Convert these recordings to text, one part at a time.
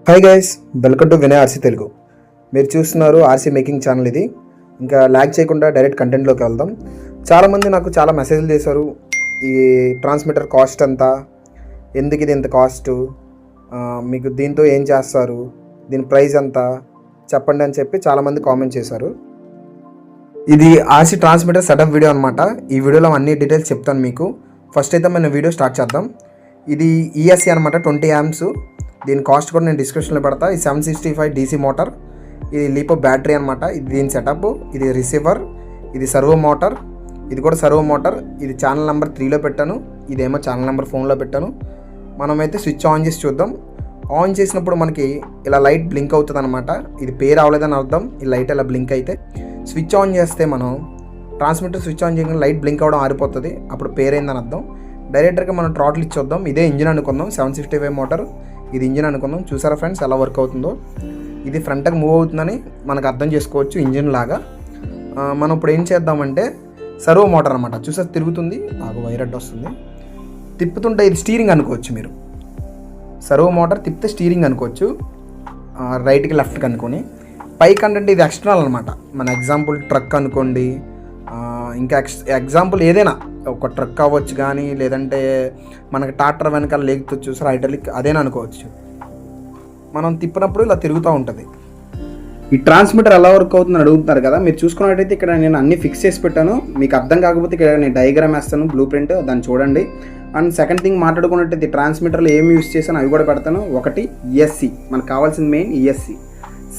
Hi guys, welcome to Vinay RC Telugu. మీరు చూస్తున్నారు RC making channel. ఇది ఇంకా ల్యాగ్ చేయకుండా డైరెక్ట్ కంటెంట్లోకి వెళ్దాం. చాలామంది నాకు చాలా మెసేజ్లు చేశారు, ఈ ట్రాన్స్మిటర్ కాస్ట్ ఎంత, ఎందుకు ఇది ఎంత కాస్ట్, మీకు దీంతో ఏం చేస్తారు, దీని ప్రైస్ ఎంత చెప్పండి అని చెప్పి చాలామంది కామెంట్ చేశారు. ఇది ఆర్సీ ట్రాన్స్మిటర్ సెటప్ వీడియో అనమాట. ఈ వీడియోలో అన్ని డీటెయిల్స్ చెప్తాను మీకు. ఫస్ట్ అయితే మనం వీడియో స్టార్ట్ చేద్దాం. ఇది ఈఎస్సీ అనమాట, 20 amps. దీని కాస్ట్ కూడా నేను డిస్క్రిప్షన్లో పెడతా. ఈ 765 DC మోటార్, ఇది లీపో బ్యాటరీ అనమాట. ఇది దీని సెటప్, ఇది రిసీవర్, ఇది సర్వో మోటార్, ఇది కూడా సర్వో మోటార్. ఇది ఛానల్ నెంబర్ 3లో పెట్టాను, ఇదేమో ఛానల్ నెంబర్ 4లో పెట్టాను. మనమైతే స్విచ్ ఆన్ చేసి చూద్దాం. ఆన్ చేసినప్పుడు మనకి ఇలా లైట్ బ్లింక్ అవుతుంది అనమాట. ఇది పేరు అవ్వలేదని అర్థం. ఈ లైట్ ఇలా బ్లింక్ అయితే స్విచ్ ఆన్ చేస్తే మనం ట్రాన్స్మిటర్ స్విచ్ ఆన్ చేయగానే లైట్ బ్లింక్ అవ్వడం ఆరిపోతుంది, అప్పుడు పేరైందని అర్థం. డైరెక్టర్గా మనం ట్రాటిల్ ఇచ్చొద్దాం. ఇదే ఇంజిన్ అనుకుందాం, 765 మోటార్, ఇది ఇంజిన్ అనుకుందాం. చూసారా ఫ్రెండ్స్ ఎలా వర్క్ అవుతుందో. ఇది ఫ్రంట్కి మూవ్ అవుతుందని మనకు అర్థం చేసుకోవచ్చు ఇంజిన్ లాగా. మనం ఇప్పుడు ఏం చేద్దామంటే సర్వో మోటార్ అనమాట. చూసారు తిరుగుతుంది, బాగా వైర్ అడ్డు వస్తుంది, తిప్పుతుంటే ఇది స్టీరింగ్ అనుకోవచ్చు. మీరు సర్వో మోటార్ తిప్పితే స్టీరింగ్ అనుకోవచ్చు, రైట్కి లెఫ్ట్కి అనుకొని. పైకి అంటే ఇది ఎక్స్టర్నల్ అనమాట. మన ఎగ్జాంపుల్ ట్రక్ అనుకోండి, ఇంకా ఎగ్జాంపుల్ ఏదైనా ఒక ట్రక్ అవ్వచ్చు, కానీ లేదంటే మనకి ట్రాక్టర్ వెనకాల లేకపోతే చూసారు హైడ్రాలిక్, అదేనా అనుకోవచ్చు. మనం తిప్పినప్పుడు ఇలా తిరుగుతూ ఉంటుంది. ఈ ట్రాన్స్మిటర్ ఎలా వర్క్ అవుతుందని అడుగుతున్నారు కదా. మీరు చూసుకున్నట్టయితే ఇక్కడ నేను అన్ని ఫిక్స్ చేసి పెట్టాను. మీకు అర్థం కాకపోతే ఇక్కడ నేను డయాగ్రామ్ వేస్తాను, బ్లూ ప్రింట్, దాన్ని చూడండి. అండ్ సెకండ్ థింగ్ మాట్లాడుకున్నట్టయితే ట్రాన్స్మిటర్లో ఏమి యూస్ చేశాను అవి కూడా పెడతాను. ఒకటి ఈఎస్సీ, మనకు కావాల్సిన main ESC.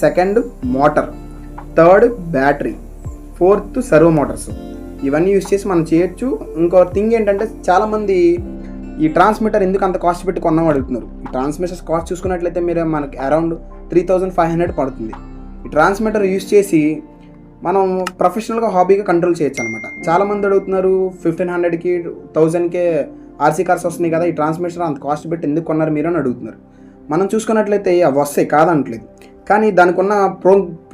Second motor, third battery, fourth servo Motors. ఇవన్నీ యూస్ చేసి మనం చేయొచ్చు. ఇంకో థింగ్ ఏంటంటే చాలామంది ఈ ట్రాన్స్మిటర్ ఎందుకు అంత కాస్ట్ పెట్టి కొన్నాం అడుగుతున్నారు. ఈ ట్రాన్స్మిటర్ కాస్ట్ చూసుకున్నట్లయితే మీరు మనకి అరౌండ్ 3500 పడుతుంది. ఈ ట్రాన్స్మిటర్ యూస్ చేసి మనం ప్రొఫెషనల్గా హాబీగా కంట్రోల్ చేయొచ్చు అనమాట. చాలామంది అడుగుతున్నారు 1500కి 1000కే ఆర్సీ కార్స్ వస్తున్నాయి కదా, ఈ ట్రాన్స్మిటర్ అంత కాస్ట్ పెట్టి ఎందుకు కొన్నారు మీరు అని అడుగుతున్నారు. మనం చూసుకున్నట్లయితే అవి వస్తాయి కాదనట్లేదు, కానీ దానికి ఉన్న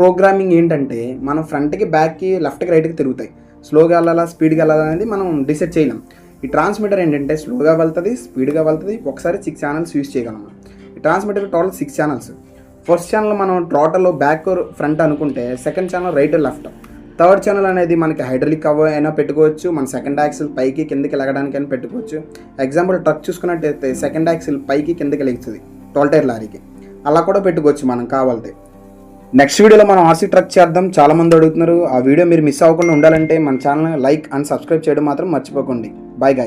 ప్రోగ్రామింగ్ ఏంటంటే మనం ఫ్రంట్కి, బ్యాక్కి, లెఫ్ట్కి, రైట్కి తిరుగుతాయి. స్లోగా వెళ్ళాలా స్పీడ్గా వెళ్ళాలా అనేది మనం డిసైడ్ చేయలేం. ఈ ట్రాన్స్మిటర్ ఏంటంటే స్లోగా వెళ్తుంది, స్పీడ్గా వెళ్తుంది, ఒకసారి 6 ఛానల్స్ యూస్ చేయగలం. ఈ transmitter total 6 channels. First channel మనం టోటల్ బ్యాక్ ఫ్రంట్ అనుకుంటే, second channel right left, third channel అనేది మనకి హైడ్రాలిక్ అయినా పెట్టుకోవచ్చు, మన సెకండ్ యాక్సిల్ పైకి కిందకి లెగడానికైనా పెట్టుకోవచ్చు. ఎగ్జాంపుల్ ట్రక్ చూసుకున్నట్టయితే సెకండ్ యాక్సిల్ పైకి కిందకి లెగుతుంది 12 టైర్ లారీకి, అలా కూడా పెట్టుకోవచ్చు మనం కావాలితే. నెక్స్ట్ వీడియోలో మనం ఆర్సీ ట్రక్ చేద్దాం. చాలామంది అడుగుతున్నారు. ఆ వీడియో మీరు మిస్ అవ్వకుండా ఉండాలంటే మన ఛానల్ లైక్ అండ్ సబ్స్క్రైబ్ చేయడం మాత్రం మర్చిపోకండి. Bye guy.